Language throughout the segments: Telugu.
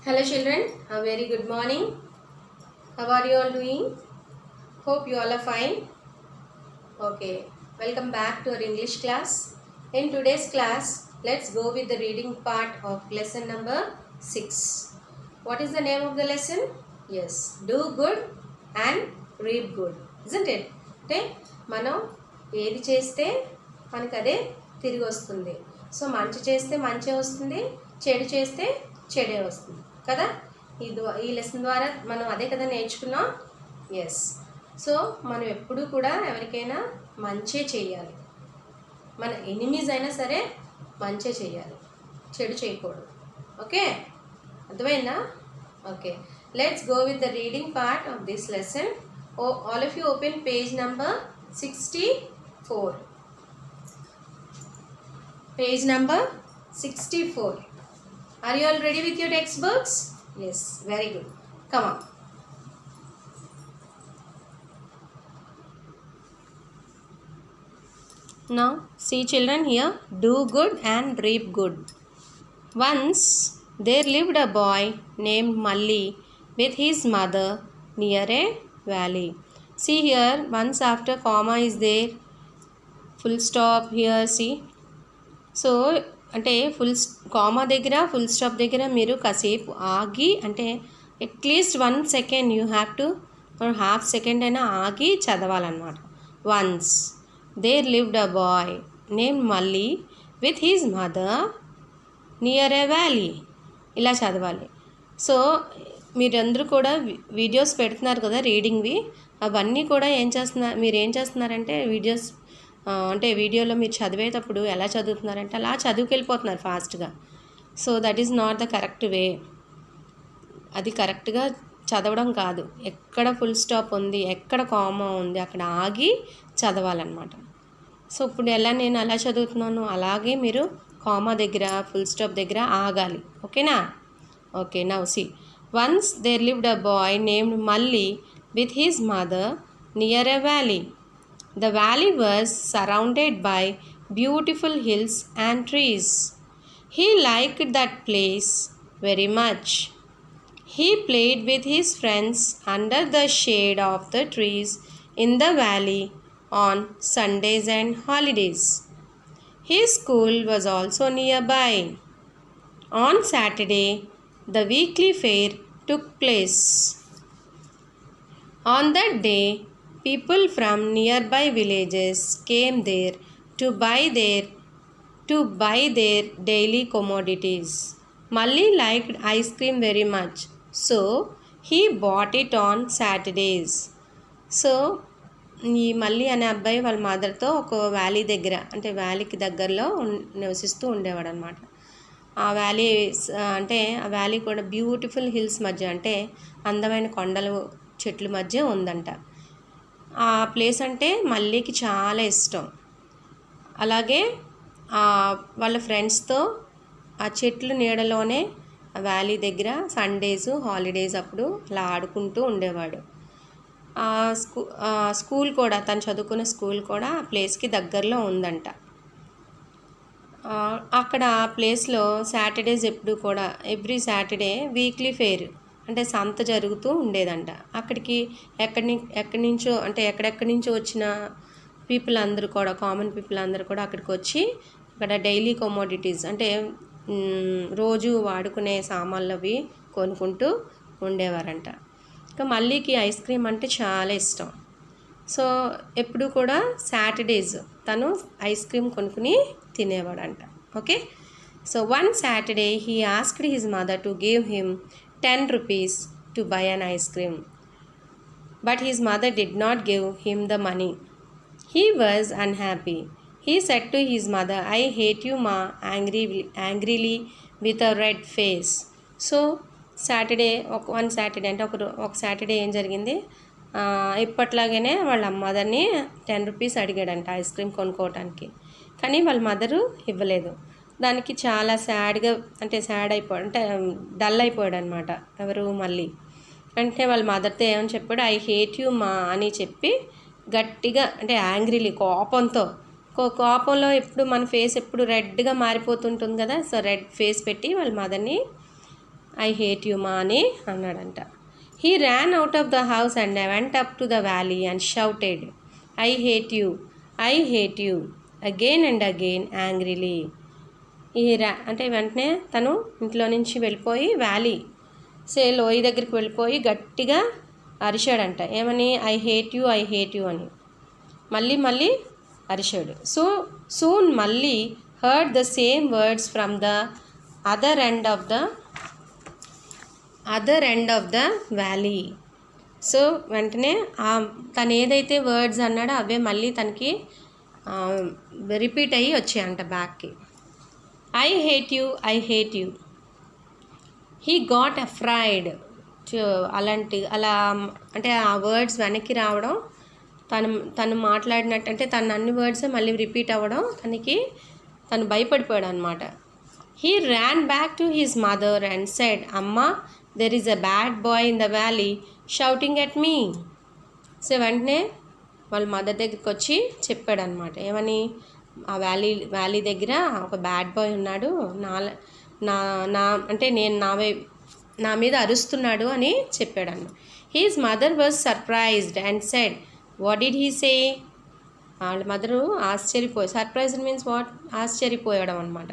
Hello children, a very good morning. How are you all doing? Hope you all are fine. Okay, welcome back to our English class. In today's class, let's go with the reading part of lesson number 6. What is the name of the lesson? Yes, do good and reap good. Isn't it? అంటే మనం ఏది చేస్తే మనకు అదే తిరిగి వస్తుంది. సో మంచి చేస్తే మంచి వస్తుంది, చెడు చేస్తే చెడే వస్తుంది కదా. ఈ లెసన్ ద్వారా మనం అదే కదా నేర్చుకున్నాం. ఎస్, సో మనం ఎప్పుడూ కూడా ఎవరికైనా మంచే చేయాలి. మన ఎనిమీస్ అయినా సరే మంచే చేయాలి, చెడు చేయకూడదు. ఓకే, అర్థమైందా? Okay, let's go with the reading part of this lesson. All of you open page number 64. Page number 64. Are you all ready with your textbooks? Yes, very good. Come on. Now, see children here. Do good and reap good. Once there lived a boy named Malli with his mother near a valley. See here, once after comma is there. Full stop here, see. So అంటే కామా దగ్గర ఫుల్ స్టాప్ దగ్గర మీరు కాసేపు ఆగి, అంటే at least 1 second you have to, half second అయినా ఆగి చదవాలన్నమాట. Once there lived a boy name Malli with his mother near a valley, ఇలా చదవాలి. సో మీరందరూ కూడా వీడియోస్ పెడుతున్నారు కదా రీడింగ్వి, అవన్నీ కూడా మీరు ఏం చేస్తున్నారంటే వీడియోస్ అంటే వీడియోలో మీరు చదివేటప్పుడు ఎలా చదువుతున్నారంటే అలా చదువుకెళ్ళిపోతున్నారు ఫాస్ట్గా. So that is not the correct way. అది కరెక్ట్గా చదవడం కాదు. ఎక్కడ ఫుల్ స్టాప్ ఉంది, ఎక్కడ కామా ఉంది అక్కడ ఆగి చదవాలన్నమాట. సో ఇప్పుడు నేను అలా చదువుతున్నాను, అలాగే మీరు కామా దగ్గర ఫుల్ స్టాప్ దగ్గర ఆగాలి. ఓకేనా? Okay, now see. Once there lived a boy named Malli with his mother near a valley. The valley was surrounded by beautiful hills and trees. He liked that place very much. He played with his friends under the shade of the trees in the valley on Sundays and holidays. His school was also nearby. On Saturday, the weekly fair took place. On that day, people from nearby villages came there to buy their daily commodities. Malli liked ice cream very much, so he bought it on Saturdays. So ఈ మళ్ళీ అనే అబ్బాయి వాళ్ళ మదర్తో ఒక వ్యాలీ దగ్గర, అంటే వ్యాలీకి దగ్గరలో నివసిస్తూ ఉండేవాడు అనమాట. ఆ వ్యాలీ అంటే ఆ వ్యాలీ కూడా బ్యూటిఫుల్ హిల్స్ మధ్య, అంటే అందమైన కొండలు చెట్ల మధ్య ఉందంట. ఆ ప్లేస్ అంటే మల్లీకి చాలా ఇష్టం. అలాగే వాళ్ళ ఫ్రెండ్స్తో ఆ చెట్లు నీడలోనే ఆ వ్యాలీ దగ్గర సండేస్ హాలిడేస్ అప్పుడు అలా ఆడుకుంటూ ఉండేవాడు. స్కూల్ కూడా, తను చదువుకునే స్కూల్ కూడా ఆ ప్లేస్కి దగ్గరలో ఉందంట. అక్కడ ఆ ప్లేస్లో సాటర్డేస్ ఎప్పుడు కూడా ఎవ్రీ సాటర్డే వీక్లీ ఫెయిర్, అంటే సంత జరుగుతూ ఉండేదంట. అక్కడికి ఎక్కడి నుంచో వచ్చిన పీపుల్ అందరూ కూడా, కామన్ పీపుల్ అందరూ కూడా అక్కడికి వచ్చి అక్కడ డైలీ కమోడిటీస్, అంటే రోజు వాడుకునే సామాన్లు అవి కొనుక్కుంటూ ఉండేవారంట. ఇంకా మల్లీకి ఐస్ క్రీమ్ అంటే చాలా ఇష్టం. సో ఎప్పుడు కూడా సాటర్డేస్ తను ఐస్ క్రీమ్ కొనుక్కుని తినేవాడంట. Okay, so one Saturday he asked his mother to give him 10 rupees to buy an ice cream. But his mother did not give him the money. He was unhappy. He said to his mother, "I hate you, ma," angrily with a red face. So Saturday ఒక సాటర్డే ఏం జరిగింది, ఇప్పట్లాగానే వాళ్ళ మదర్ని 10 రూపీస్ అడిగాడంట ఐస్ క్రీమ్ కొనుక్కోవటానికి. కానీ వాళ్ళ మదరు ఇవ్వలేదు. దానికి చాలా సాడ్ అయిపోయాడు, అంటే డల్ అయిపోయాడు అనమాట. ఎవరు? మళ్ళీ అంటే వాళ్ళ మదర్తో ఏమని చెప్పాడు, "ఐ హేట్ యూ మా" అని చెప్పి గట్టిగా, అంటే యాంగ్రీలీ, కోపంలో ఎప్పుడు మన ఫేస్ ఎప్పుడు రెడ్గా మారిపోతుంటుంది కదా. సో రెడ్ ఫేస్ పెట్టి వాళ్ళ మదర్ని ఐ హేట్ యు మా అని అన్నాడంట. He ran out of the house and went up to the valley and shouted I hate you again and again angrily. అంటే వెంటనే తను ఇంట్లో నుంచి వెళ్ళిపోయి వ్యాలీ లోయ దగ్గరికి వెళ్ళిపోయి గట్టిగా అరిశాడంట. ఏమని? ఐ హేట్ యూ అని మళ్ళీ అరిశాడు. సో సూన్ మళ్ళీ heard the same words from the other end of the valley. So వెంటనే తను ఏదైతే వర్డ్స్ అన్నాడో అవే మళ్ళీ తనకి రిపీట్ అయ్యి వచ్చాయంట బ్యాక్కి. I hate you he got afraid. అలా అంటే ఆ వర్డ్స్ వెనక్కి రావడం, తను మాట్లాడినట్టు అంటే తను అన్ని వర్డ్స్ మళ్ళీ రిపీట్ అవ్వడం, తను భయపడిపోయాడు అనమాట. He ran back to his mother and said అమ్మా there is a bad boy in the valley shouting at me. So వెంటనే వాళ్ళ మదర్ దగ్గరికి వచ్చి చెప్పాడు అనమాట. ఏమని? ఆ వ్యాలీ దగ్గర ఒక బ్యాడ్ బాయ్ ఉన్నాడు, అంటే నా మీద అరుస్తున్నాడు అని చెప్పాడు అన్నమాట. His mother was surprised and said what did he say. వాళ్ళ మదరు సర్ప్రైజ్డ్ మీన్స్ ఆశ్చర్యపోయడం అనమాట.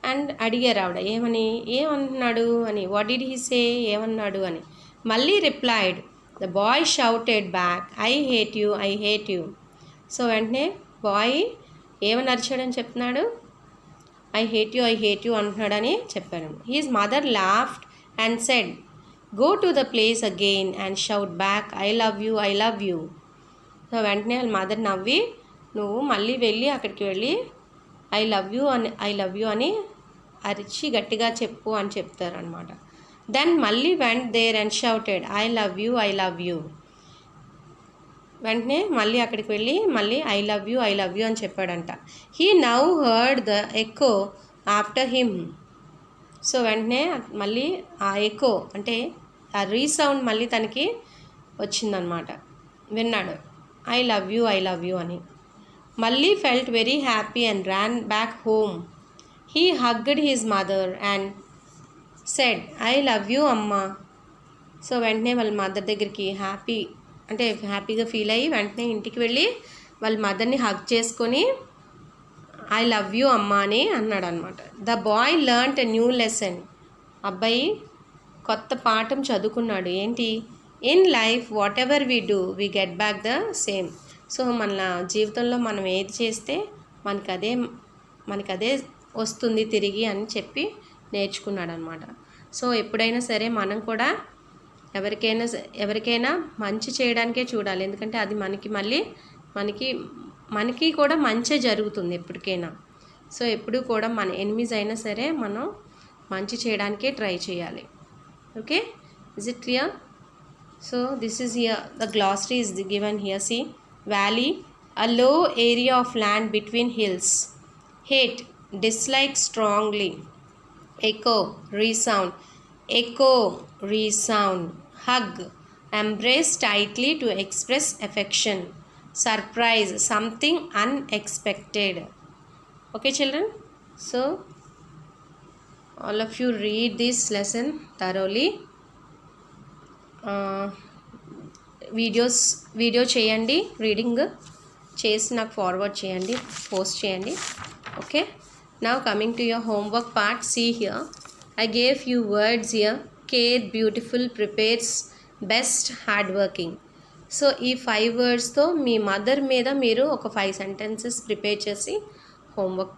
అండ్ అడిగారు ఆవిడ ఏమన్నాడు అని. వాట్ డిడ్ హీ సే, ఏమన్నాడు అని. మళ్ళీ replied the boy shouted back I hate you. So వెంటనే బాయ్ ఏమని అరిచాడని చెప్తున్నాడు, ఐ హేట్ యూ అంటున్నాడని చెప్పాడు. His mother laughed and said go to the place again and shout back I love you. So వెంటనే వాళ్ళ మదర్ నవ్వి నువ్వు మళ్ళీ వెళ్ళి అక్కడికి వెళ్ళి ఐ లవ్ యూ అని అరిచి గట్టిగా చెప్పు అని చెప్తారనమాట. దెన్ మళ్ళీ went there and shouted I love you. వెంటనే మళ్ళీ అక్కడికి వెళ్ళి మళ్ళీ ఐ లవ్ యూ అని చెప్పాడంట. He now heard the echo after him. So వెంటనే మళ్ళీ ఆ ఎకో అంటే ఆ రీసౌండ్ మళ్ళీ తనకి వచ్చిందనమాట. విన్నాడు ఐ లవ్ యూ అని. మళ్ళీ felt very happy and ran back home. He hugged his mother and said I love you అమ్మా. సో వెంటనే వాళ్ళ మదర్ దగ్గరికి హ్యాపీగా ఫీల్ అయ్యి వెంటనే ఇంటికి వెళ్ళి వాళ్ళ మదర్ని హగ్ చేసుకొని ఐ లవ్ యూ అమ్మా అని అన్నాడు అనమాట. The boy learned a new lesson. అబ్బాయి కొత్త పాఠం చదువుకున్నాడు. ఏంటి? In life what ever we do we get back the same. So మన జీవితంలో మనం ఏది చేస్తే మనకి అదే వస్తుంది తిరిగి అని చెప్పి నేర్చుకున్నాడు అనమాట. సో ఎప్పుడైనా సరే మనం కూడా ఎవరికైనా మంచి చేయడానికే చూడాలి. ఎందుకంటే అది మనకి కూడా మంచి జరుగుతుంది ఎప్పటికైనా. సో ఎప్పుడు కూడా మన ఎనిమీస్ అయినా సరే మనం మంచి చేయడానికే ట్రై చేయాలి. Okay, is it clear? So this is here the glossary is given here. C valley a low area of land between hills. Hate, dislike strongly. Echo, resound. Hug, embrace tightly to express affection. Surprise, something unexpected. Okay children, so all of you read this lesson thoroughly. Video చేయండి, రీడింగ్ చేసి నాకు ఫార్వర్డ్ చేయండి, పోస్ట్ చేయండి. Okay, now coming to your homework part. See here I gave you words here. Care, beautiful, prepares, best, hard working. So ఈ 5 వర్డ్స్తో మీ మదర్ మీద మీరు ఒక 5 సెంటెన్సెస్ ప్రిపేర్ చేసి హోంవర్క్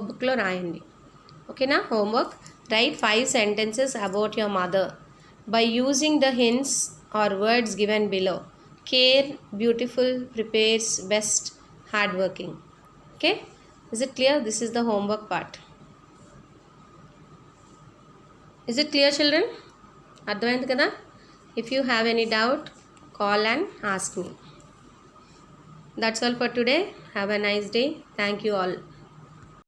బుక్లో రాయండి. ఓకేనా? Homework, right 5 sentences about your mother by using the hints or words given below. Care, beautiful, prepares, best, hardworking. Okay, is it clear? This is the homework part. Is it clear children? అర్థమైంది కదా? If you have any doubt, call and ask me. That's all for today. Have a nice day. Thank you all.